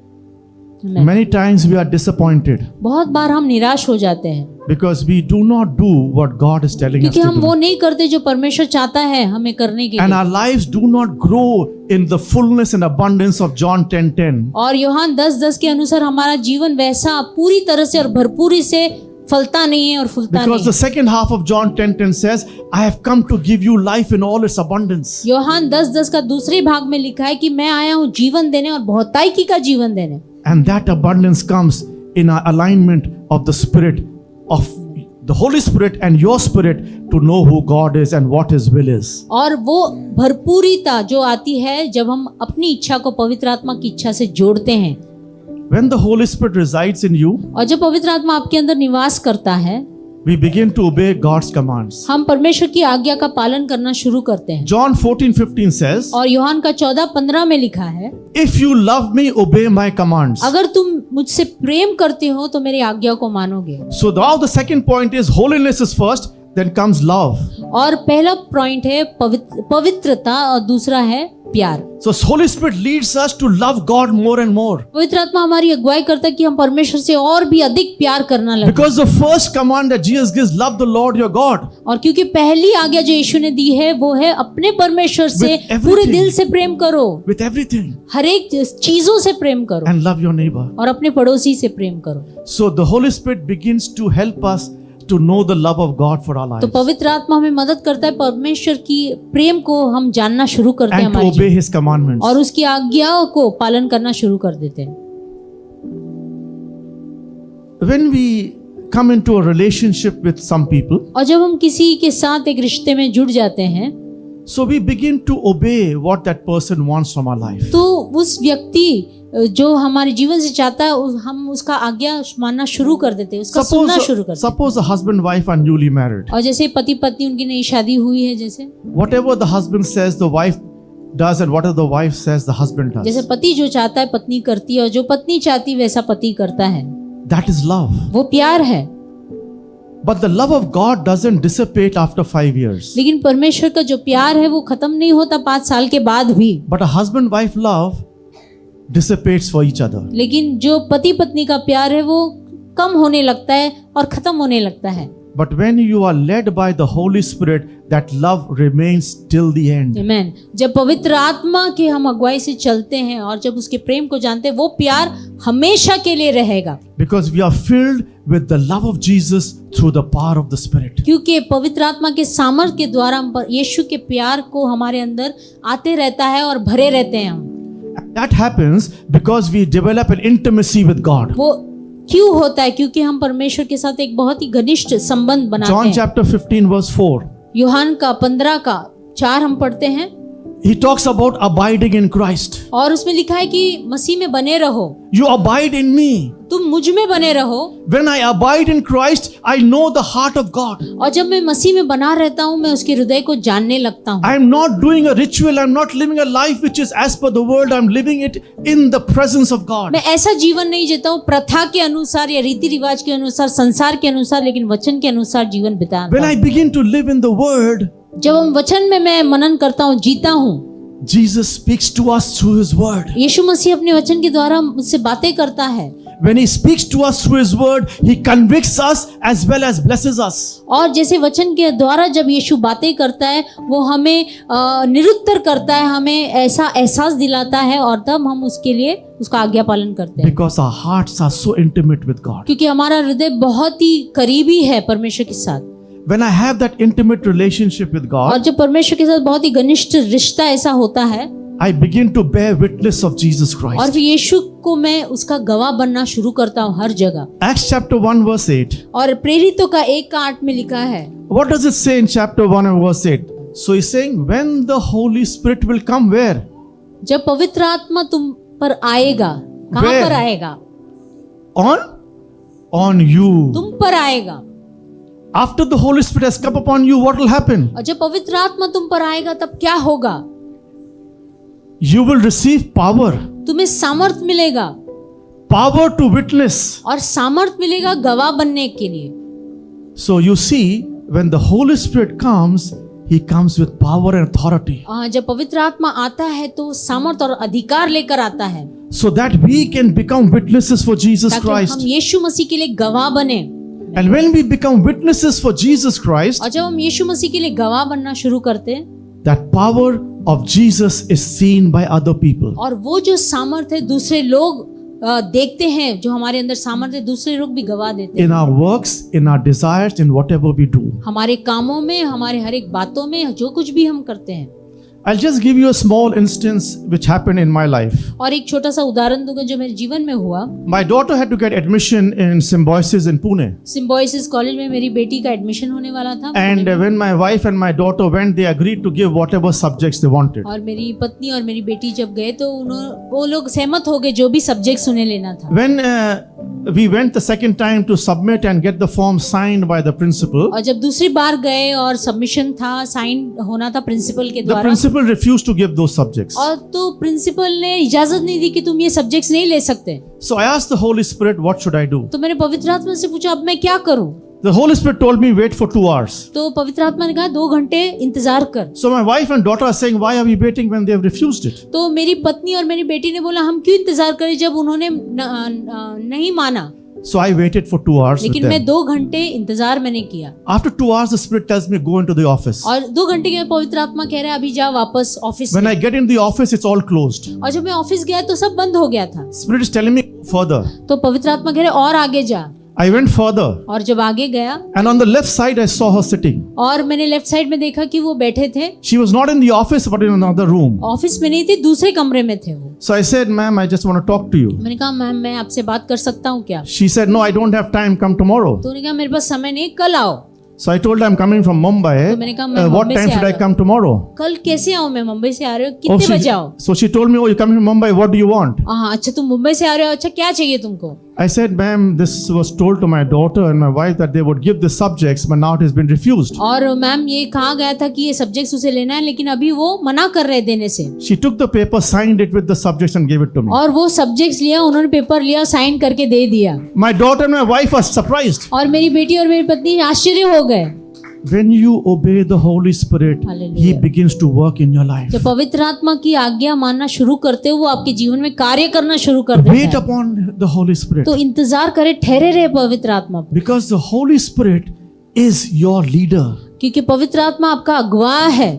Many times we are disappointed बहुत बार हम निराश हो जाते हैं because we do not do what God is telling us क्योंकि to हम वो do. नहीं करते जो परमेश्वर चाहता है हमें करने के And लिए। our lives do not grow in the fullness and abundance of John 10:10. और यूहन्ना 10:10 के अनुसार हमारा जीवन वैसा पूरी तरह से और भरपूरी से फलता नहीं है और फूलता Because नहीं the second half of John 10:10 says, I have come to give you life in all its abundance. यूहन्ना 10:10 का दूसरे भाग में लिखा है कि मैं आया हूँ जीवन देने और बहुतायकी का जीवन देने। And that abundance comes in our alignment of the Spirit, of the Holy Spirit and your spirit to know who God is and what His will is. और वो भरपूरीता जो आती है जब हम अपनी इच्छा को पवित्र आत्मा की इच्छा से जोड़ते हैं। When the Holy Spirit resides in you, और जब पवित्र आत्मा आपके अंदर निवास करता है, we begin to obey God's commands. हम परमेश्वर की आज्ञा का पालन करना शुरू करते हैं। John 14:15 says, और यूहन्ना का 14:15 में लिखा है, If you love me, obey my commands. अगर तुम मुझसे प्रेम करते हो तो मेरी आज्ञा को मानोगे। So now the second point is holiness is first, then comes love. और पहला पॉइंट है पवित्रता और दूसरा है प्यार। So Holy Spirit leads us to love God more and more. पवित्र आत्मा हमारी अगुवाई करता है कि हम परमेश्वर से और भी अधिक प्यार करना लगे। Because the first command that Jesus gives, love the Lord your God. और क्योंकि पहली आज्ञा जो यीशु ने दी है वो है अपने परमेश्वर से With everything. पूरे दिल से प्रेम करो, With everything. हर एक चीजों से प्रेम करो And love your neighbor. और अपने पड़ोसी से प्रेम करो। So the Holy Spirit begins to help us to know the love of God for our तो lives. पवित्र आत्मा हमें मदद करता है परमेश्वर की प्रेम को हम जानना शुरू करते हैं And to हमारे obey जीवन His commandments. और उसकी आज्ञाओं को पालन करना शुरू कर देते हैं। When we come into a relationship with some people, और जब हम किसी के साथ एक रिश्ते में जुड़ जाते हैं so we begin to obey what that person wants from our life. तो उस व्यक्ति जो हमारे जीवन से चाहता है हम उसका आज्ञा मानना शुरू कर देते हैं, उसका सुनना शुरू कर देते हैं। Suppose a husband and wife are newly married. और जैसे पति पत्नी उनकी नई शादी हुई है, जैसे Whatever the husband says, the wife does, and whatever the wife says, the husband जैसे does. पति जो चाहता है पत्नी करती है और जो पत्नी चाहती है वैसा पति करता है, That is love. वो प्यार है। But the love of God doesn't dissipate after 5 years. लेकिन परमेश्वर का जो प्यार है वो खत्म नहीं होता 5 साल के बाद भी। But a husband-wife love dissipates for each other. लेकिन जो पति पत्नी का प्यार है वो कम होने लगता है और खत्म होने लगता है। But when you are led by the Holy Spirit, that love remains till the end. आमीन। जब पवित्र आत्मा के हम अगुवाई से चलते हैं और जब उसके प्रेम को जानते हैं वो प्यार हमेशा के लिए रहेगा। Because we are filled with the love of Jesus through the power of the Spirit. क्योंकि पवित्र आत्मा के सामर्थ्य के द्वारा हम यीशु के प्यार को हमारे अंदर आते रहता है और भरे रहते हैं हम। That happens because we develop an intimacy with God. वो क्यों होता है? क्योंकि हम परमेश्वर के साथ एक बहुत ही घनिष्ठ संबंध बनाते John हैं। chapter 15 verse 4. यूहन्ना का 15:4 हम पढ़ते हैं He talks about abiding in Christ. और उसमें लिखा है कि मसीह में बने रहो। You abide in me. तुम मुझ में बने रहो। When I abide in Christ, I know the heart of God. और जब मैं मसीह में बना रहता हूँ मैं उसके हृदय को जानने लगता हूँ। I am not doing a ritual. I am not living a life which is as per the world. I am living it in the presence of God. मैं ऐसा जीवन नहीं जीता हूँ प्रथा के अनुसार या रीति रिवाज के अनुसार, संसार के अनुसार, लेकिन वचन के अनुसार जीवन बिताता When I हूँ। begin to live in the word, जब हम वचन में मैं मनन करता हूँ, जीता हूँ, Jesus speaks to us through His word. यीशु मसीह अपने वचन के द्वारा मुझसे बातें करता है। When He speaks to us through His word, He convicts us as well as blesses us. और जैसे वचन के द्वारा जब यीशु बातें करता है वो हमें निरुत्तर करता है, हमें ऐसा एहसास दिलाता है और तब हम उसके लिए उसका आज्ञा पालन करते हैं। Because our hearts are so intimate with God. क्योंकि हमारा हृदय बहुत ही करीबी है परमेश्वर के साथ। when I have that intimate relationship with और God, जब परमेश्वर के साथ बहुत ही घनिष्ठ रिश्ता ऐसा होता है I begin to bear witness of Jesus और Christ. फिर यीशु को मैं उसका गवाह बनना शुरू करता हूँ हर जगह। Acts chapter 1 verse 8. और प्रेरितों का 1:8 में लिखा है, What does it say in chapter 1 and verse 8? So he's saying when the Holy Spirit will come where? जब पवित्र आत्मा तुम पर आएगा, कहाँ Where? पर आएगा? On you. तुम पर आएगा। After the Holy Spirit has come upon you, what will happen? और जब पवित्र आत्मा तुम पर आएगा तब क्या होगा? You will receive power. तुम्हें सामर्थ मिलेगा Power to witness. और सामर्थ मिलेगा गवाह बनने के लिए। So you see, when the Holy Spirit comes, He comes with power and authority. जब पवित्र आत्मा आता है तो सामर्थ और अधिकार लेकर आता है So that we can become witnesses for Jesus ताकि हम Christ. यीशु मसीह के लिए गवाह बने। And when we become witnesses for Jesus Christ, और जब हम यीशु मसीह के लिए गवाह बनना शुरू करते हैं that power of Jesus is seen by other people. और वो जो सामर्थ है दूसरे लोग देखते हैं, जो हमारे अंदर सामर्थ है दूसरे लोग भी गवाह देते हैं। In our works, in our desires, in whatever we do. हमारे कामों में, हमारे हर एक बातों में, जो कुछ भी हम करते हैं। I'll just give you a small instance which happened in my life. और एक छोटा सा उदाहरण दूंगा जो मेरे जीवन में हुआ। My daughter had to get admission in Symbiosis in Pune. Symbiosis college में मेरी बेटी का एडमिशन होने वाला था। And when my wife and my daughter went, they agreed to give whatever subjects they wanted. और मेरी पत्नी और मेरी बेटी जब गए तो वो लोग सहमत हो गए जो भी सब्जेक्ट्स उन्हें लेना था। When we went the second time to submit and get the form signed by the principal, और जब दूसरी बार गए और सबमिशन था, साइन होना था प्रिंसिपल के the द्वारा, principal refused to give those subjects. और तो प्रिंसिपल ने इजाजत नहीं दी कि तुम ये सब्जेक्ट्स नहीं ले सकते। So I asked the Holy Spirit, what should I do? तो मैंने पवित्र आत्मा से पूछा अब मैं क्या करूं? The Holy Spirit told me, wait for 2 hours. तो पवित्र आत्मा ने कहा 2 घंटे इंतजार कर। So my wife and daughter are saying, why are we waiting when they have refused it? तो मेरी पत्नी और मेरी बेटी ने बोला हम क्यों इंतजार करें जब उन्होंने नहीं माना। So I waited for 2 hours with लेकिन मैं them. 2 घंटे इंतजार मैंने किया। After 2 hours, the Spirit tells me, go into the office. और 2 घंटे के बाद पवित्र आत्मा कह रहा है अभी जा वापस ऑफिस When में। I get in the office, it's all closed. और जब मैं ऑफिस गया तो सब बंद हो गया था। Spirit is telling me, go further. तो पवित्र आत्मा कह रहे और आगे जा। I went further. और जब आगे गया And on the left side, I saw her sitting. और मैंने लेफ्ट साइड में देखा कि वो बैठे थे। She was not in the office, but in another room. Office में नहीं थे, दूसरे कमरे में थे वो। So I said, ma'am, I just want to talk to you. मैंने कहा मैम मैं आपसे बात कर सकता हूँ क्या? She said, no, I don't have time. Come tomorrow. तो उन्होंने कहा मेरे पास समय नहीं, कल आओ। So I told her, I'm coming from Mumbai. तो मैंने कहा मैं What मुंबई time से should आ I रहा come tomorrow? कल कैसे आऊँ मैं? मुंबई से आ रहे हो, Oh, कितने बजे आओ? so she told me, oh, you're coming from Mumbai. What do you want? हाँ अच्छा तुम मुंबई से आ रहे हो, अच्छा क्या चाहिए तुमको? I said, ma'am, this was told to my daughter and my wife that they would give the subjects, but now it has been refused. और मैम ये कहा गया था कि ये सब्जेक्ट्स उसे लेना है लेकिन अभी वो मना कर रहे देने से। She took the paper, signed it with the subjects and gave it to me. और वो सब्जेक्ट्स लिया, उन्होंने पेपर लिया, साइन करके दे दिया। My daughter and my wife are surprised. और मेरी बेटी और मेरी पत्नी आश्चर्य हो गए। When you obey the Holy Spirit, Hallelujah. He begins to work in your life. जब पवित्र आत्मा की आज्ञा मानना शुरू करते हो वो आपके जीवन में कार्य करना शुरू कर देता Wait है। upon the Holy Spirit. तो इंतजार करे, ठहरे रहे पवित्र आत्मा पर, Because the Holy Spirit is your leader. क्योंकि पवित्र आत्मा आपका अगुवा है।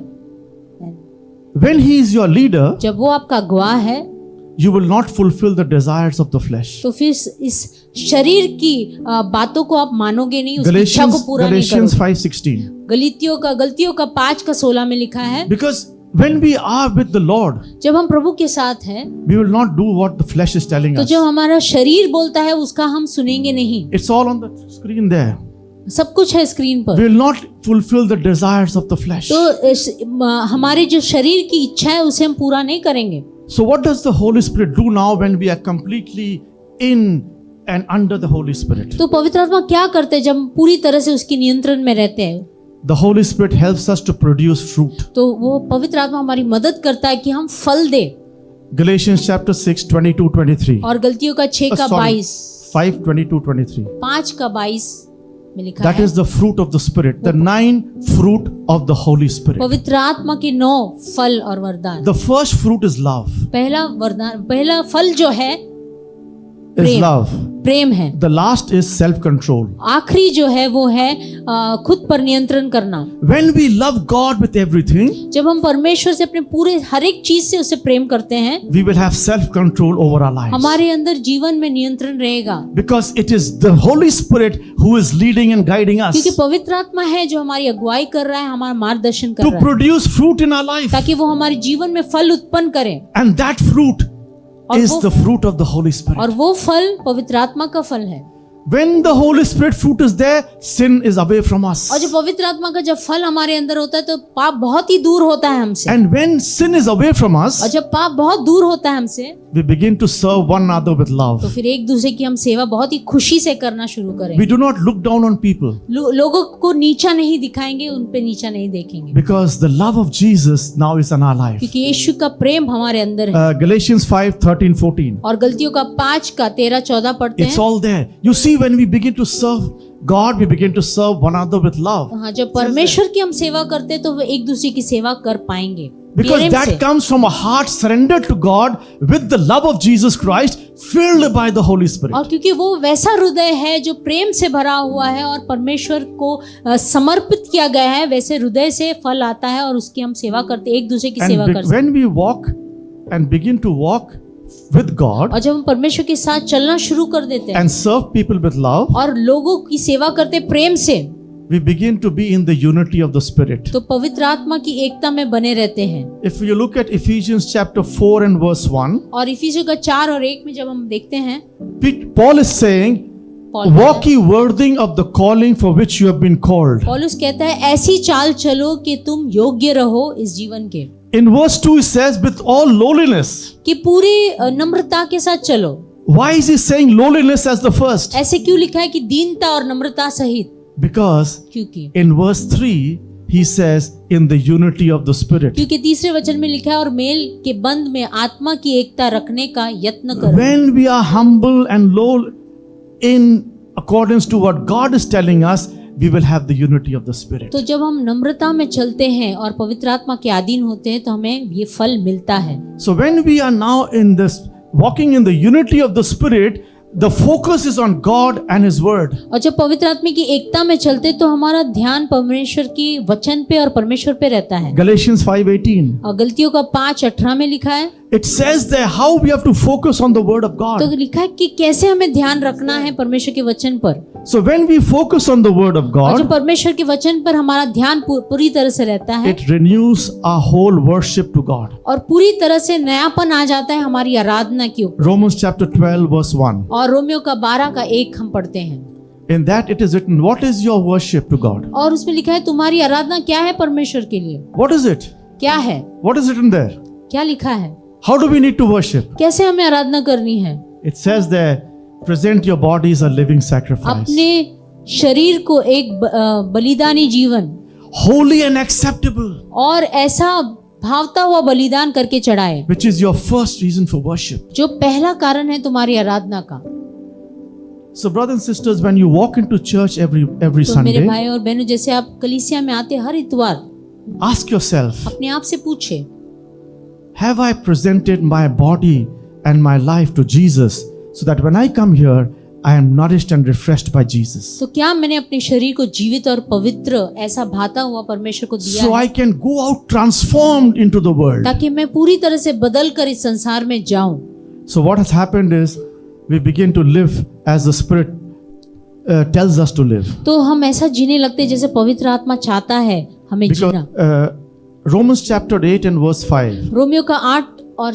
When He is your leader, जब वो आपका अगुवा है you will not fulfill the desires of the flesh. तो फिर इस शरीर की बातों को आप मानोगे नहीं, उस इच्छा को पूरा नहीं Galatians करोगे। 5:16. गलतियों का 5:16 में लिखा है Because when we are with the Lord, जब हम प्रभु के साथ हैं we will not do what the flesh is telling तो us. जो हमारा शरीर बोलता है उसका हम सुनेंगे नहीं। It's all on the screen there. सब कुछ है स्क्रीन We पर। will not fulfill the desires of the flesh. तो हमारे जो शरीर की इच्छा है उसे हम पूरा नहीं करेंगे। So what does the Holy Spirit do now when we are completely in and under the Holy Spirit? तो पवित्र आत्मा क्या करते हैं जब हम पूरी तरह से उसके नियंत्रण में रहते हैं? The Holy Spirit helps us to produce fruit. तो वो पवित्र आत्मा हमारी मदद करता है कि हम फल दे। Galatians chapter 6, 22-23. और गलतियों का 6 का 22, 5, 22-23. 5 का 22 में लिखा That है is the fruit of the Spirit, the 9 fruit of the Holy Spirit. पवित्र आत्मा के 9 फल और वरदान। The first fruit is love. पहला वरदान, पहला फल जो है Is प्रेम, love. प्रेम है। The last is self-control. आखिरी जो है वो है खुद पर नियंत्रण करना। When we love God with everything, जब हम परमेश्वर से अपने पूरे हर एक चीज से उसे प्रेम करते हैं, we will have self-control over our lives. हमारे अंदर जीवन में नियंत्रण रहेगा, Because it is the Holy Spirit who is leading and guiding us क्योंकि पवित्र आत्मा है जो हमारी अगुवाई कर रहा है, हमारा मार्गदर्शन कर to रहा है, produce fruit in our life. ताकि वो हमारे जीवन में फल उत्पन्न करे। And that fruit और is वो- the fruit of the Holy Spirit. और वो फल पवित्र आत्मा का फल है। When the Holy Spirit fruit is there, sin is away from us. और जब पवित्र आत्मा का जब फल हमारे अंदर होता है तो पाप बहुत ही दूर होता है हमसे। And when sin is away from us, और जब पाप बहुत दूर होता है हमसे, we begin to serve one another with love. तो फिर एक दूसरे की हम सेवा बहुत ही खुशी से करना शुरू करें। We do not look down on people लोगों को नीचा नहीं दिखाएंगे, उन पे नीचा नहीं देखेंगे, because the love of Jesus now is in our life. क्योंकि यीशु का प्रेम हमारे अंदर है। Galatians 5:13-14. और गलतियों का 5 का 13-14 पढ़ते It's हैं। all there. You see, when we begin to serve God, we begin to serve one another with love. हाँ, जब परमेश्वर की हम सेवा करते हैं तो वो एक दूसरे की सेवा कर पाएंगे Because प्रेम that से। comes from a heart surrendered to God with the love of Jesus Christ, filled by the Holy Spirit. और क्योंकि वो वैसा हृदय है जो प्रेम से भरा हुआ है और परमेश्वर को समर्पित किया गया है, वैसे हृदय से फल आता है और उसकी हम सेवा करते, एक दूसरे की सेवा And करते हैं। when we walk and begin to walk with God और जब हम परमेश्वर के साथ चलना शुरू कर देते हैं and serve people with love, और लोगों की सेवा करते प्रेम से, we begin to be in the unity of the Spirit. तो पवित्र आत्मा की एकता में बने रहते हैं। If you look at Ephesians chapter 4 and verse 1, और इफिसियों का 4 और 1 में जब हम देखते हैं, Paul is saying, Paul walk ye worthy of the calling for which you have been called. पौलुस कहता है ऐसी चाल चलो कि तुम योग्य रहो इस जीवन के, In verse 2 he says, with all lowliness. कि पूरी नम्रता के साथ चलो। Why is he saying lowliness as the first? ऐसे क्यों लिखा है कि दीनता और नम्रता सहित? Because क्योंकि in verse 3 he says, in the unity of the Spirit. क्योंकि तीसरे वचन में लिखा है और मेल के बंध में आत्मा की एकता रखने का यत्न करो। When we are humble and low in accordance to what God is telling us, we will have the unity of the Spirit. तो जब हम नम्रता में चलते हैं और पवित्र आत्मा के अधीन होते हैं तो हमें ये फल मिलता है। So when we are now in this walking in the unity of the Spirit, the focus is on God and His Word. और जब पवित्र आत्मा की एकता में चलते तो हमारा ध्यान परमेश्वर की वचन पे और परमेश्वर पे रहता है। Galatians 5:18. और गलतियों का 5:18 में लिखा है, It says there how we have to focus on the Word of तो God. लिखा है कि कैसे हमें ध्यान रखना है परमेश्वर के वचन पर। So when we focus on the Word of और जब God, परमेश्वर के वचन पर हमारा ध्यान पूरी तरह से रहता है it renews our whole worship to God. और पूरी तरह से नयापन आ जाता है हमारी आराधना के ऊपर। Romans chapter 12 verse 1. और रोमियो का 12 का 1 हम पढ़ते हैं In that it is written, what is your worship to God? और उसमें लिखा है तुम्हारी आराधना क्या है परमेश्वर के लिए, What is it? क्या है, What is written there? क्या लिखा है, How do we need to worship? कैसे हमें आराधना करनी है। It says there, present your bodies a living sacrifice, अपने शरीर को एक बलिदानी जीवन holy and acceptable, और ऐसा भावता हुआ बलिदान करके चढ़ाए, which is your first reason for worship. जो पहला कारण है तुम्हारी आराधना का। So brothers and sisters, when you walk into church every तो मेरे Sunday, भाई और बहनों, जैसे आप कलीसिया में आते हर इतवार, ask yourself, अपने आप से पूछे, have I presented my body and my life to Jesus so that when I come here, I am nourished and refreshed by Jesus? तो क्या मैंने अपने शरीर को जीवित और पवित्र ऐसा भाता हुआ परमेश्वर को दिया So है I can go out transformed into the world. ताकि मैं पूरी तरह से बदल कर इस संसार में जाऊं। So what has happened is we begin to live as the Spirit tells us to live. तो हम ऐसा जीने लगते हैं जैसे पवित्र आत्मा चाहता है हमें Because जीना। Romans chapter 8 and verse 5. रोमियो का 8 और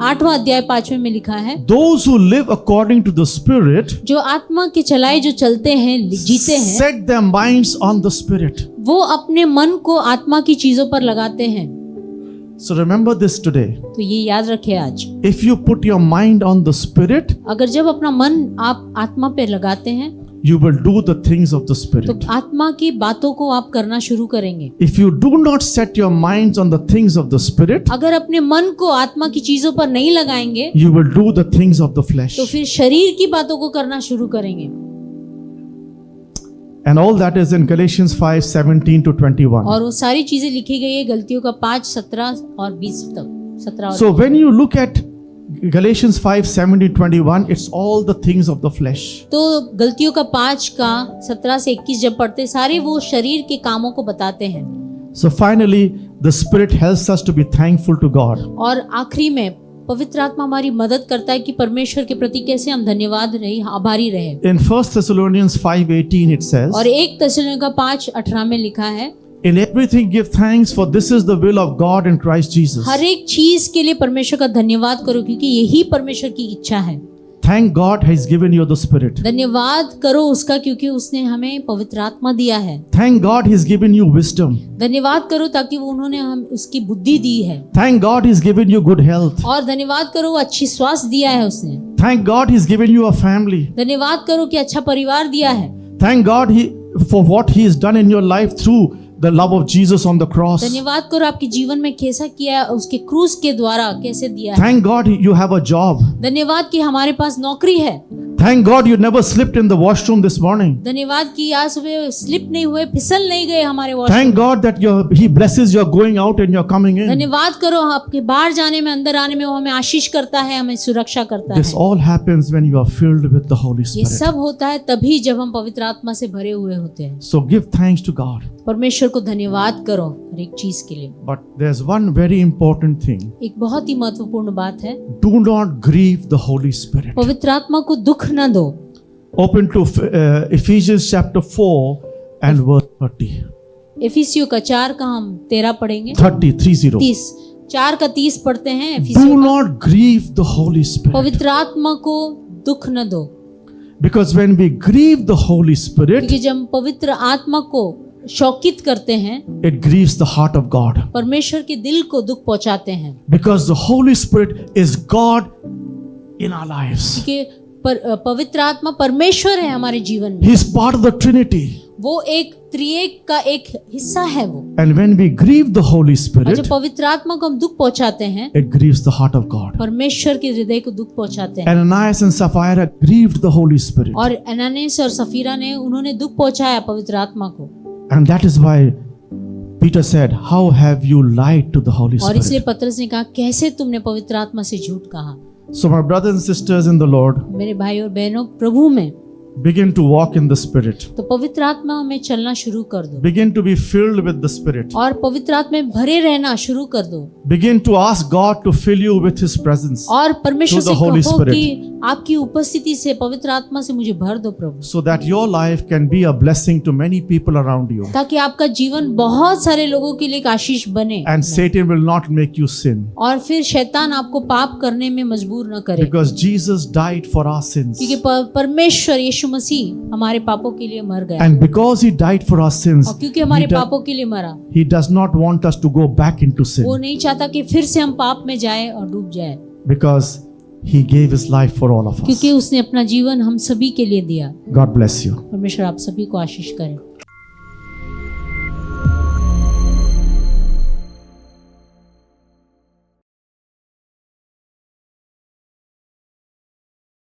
8वां अध्याय 5वें में लिखा है, Those who live according to the Spirit जो आत्मा के चलाए जो चलते हैं जीते हैं, set their minds on the Spirit. वो अपने मन को आत्मा की चीजों पर लगाते हैं। So remember this today. तो ये याद रखें आज, If you put your mind on the Spirit, अगर जब अपना मन आप आत्मा पे लगाते हैं you will do the things of the तो Spirit. आत्मा की बातों को आप करना शुरू करेंगे। If you do not set your minds on the things of the Spirit, अगर अपने मन को आत्मा की चीजों पर नहीं लगाएंगे you will do the things of the flesh. तो फिर शरीर की बातों को करना शुरू करेंगे। And all that is in Galatians 5:17 to 21. और वो सारी चीजें लिखी गई है गलतियों का 5:17 और 20 तक, 17 और So when you look at Galatians 5:17-21, it's all the things of the flesh. तो गलतियों का 5 का 17 से 21 जब पढ़ते सारे वो शरीर के कामों को बताते हैं। So finally, the Spirit helps us to be thankful to God. और आखिरी में पवित्र आत्मा हमारी मदद करता है कि परमेश्वर के प्रति कैसे हम धन्यवाद रहे, आभारी रहे। In 1 Thessalonians 5:18 it says, और 1 थिस्सलुनीका 5:18 में लिखा है, in everything give thanks, for this is the will of God in Christ Jesus. हर एक चीज के लिए परमेश्वर का धन्यवाद करो क्योंकि यही परमेश्वर की इच्छा है। Thank God He's given you the Spirit. धन्यवाद करो उसका क्योंकि उसने हमें पवित्र आत्मा दिया है। Thank God He's given you wisdom. धन्यवाद करो ताकि वो उन्होंने हम उसकी बुद्धि दी है। Thank God He's given you good health. और धन्यवाद करो वो अच्छी स्वास्थ्य दिया है उसने। Thank God He's given you a family. धन्यवाद करो कि अच्छा परिवार दिया है। Thank God for what He has done in your life through the love of Jesus on the cross. धन्यवाद करो आपके जीवन में कैसा किया है, उसके क्रूस के द्वारा कैसे दिया है। Thank God you have a job. धन्यवाद कि हमारे पास नौकरी है। Thank God you never slipped in the washroom this morning. धन्यवाद कि आज सुबह स्लिप नहीं हुए, फिसल नहीं गए हमारे washroom. Thank God that He blesses your going out and your coming in. धन्यवाद करो आपके बाहर जाने में, अंदर आने में वो हमें आशीष करता है, हमें सुरक्षा करता This है। all happens when you are filled with the Holy ये Spirit. सब होता है तभी जब हम पवित्र आत्मा से भरे हुए होते हैं। So give thanks to God. परमेश्वर को धन्यवाद करो हर एक चीज के लिए। But there's one very important thing. एक बहुत ही महत्वपूर्ण बात है, Do not grieve the Holy Spirit. पवित्र आत्मा को दुख न दो। Open to Ephesians chapter 4 and verse 30. इफिसियों का 4 का हम 13 पढ़ेंगे। 30. 30 4 का 30 पढ़ते हैं। Do इफिसियों का। not grieve the Holy Spirit. पवित्र आत्मा को दुख न दो Because when we grieve the Holy Spirit, क्योंकि जब हम पवित्र आत्मा को शौकित करते हैं it grieves the heart of God. परमेश्वर के दिल को दुख पहुंचाते हैं। Because the Holy Spirit is God in our lives. क्योंकि पवित्र आत्मा परमेश्वर है हमारे जीवन में। He is part of the Trinity. वो एक त्रिएक का एक हिस्सा है वो। And when we grieve the Holy और Spirit, जब पवित्र आत्मा को हम दुख पहुंचाते हैं, it grieves the heart of God. परमेश्वर के हृदय को दुख पहुंचाते हैं। Ananias and Sapphira grieved the Holy Spirit. और अनानियास और सफीरा ने उन्होंने दुख पहुंचाया पवित्र आत्मा को। And that is why Peter said, how have you lied to the Holy और इसलिए Spirit? पतरस ने कहा, कैसे तुमने पवित्र आत्मा से झूठ कहा। So my brothers and sisters in the Lord, मेरे भाई और बहनों प्रभु में begin to walk in the Spirit. तो पवित्र आत्मा में चलना शुरू कर दो Begin to be filled with the Spirit. और पवित्र आत्मा में भरे रहना शुरू कर दो Begin to ask God to fill you with His presence और परमेश्वर through से the Holy कहो Spirit, कि आपकी उपस्थिति से पवित्र आत्मा से मुझे भर दो प्रभु, so that your life can be a blessing to many people around you. ताकि आपका जीवन बहुत सारे लोगों के लिए एक आशीष बने And Satan will not make you sin. और फिर शैतान आपको पाप करने में मजबूर न करे, Because Jesus died for our sins. क्योंकि परमेश्वर यीशु मसीह हमारे पापों के लिए मर गया। And because He died for our sins, और क्योंकि हमारे पापों के लिए मरा, He does not want us to go back into sin. वो नहीं चाहता कि फिर से हम पाप में जाए और डूब जाए, Because He gave His life for all of us. क्योंकि उसने अपना जीवन हम सभी के लिए दिया। God bless you. परमेश्वर आप सभी को आशीष करे।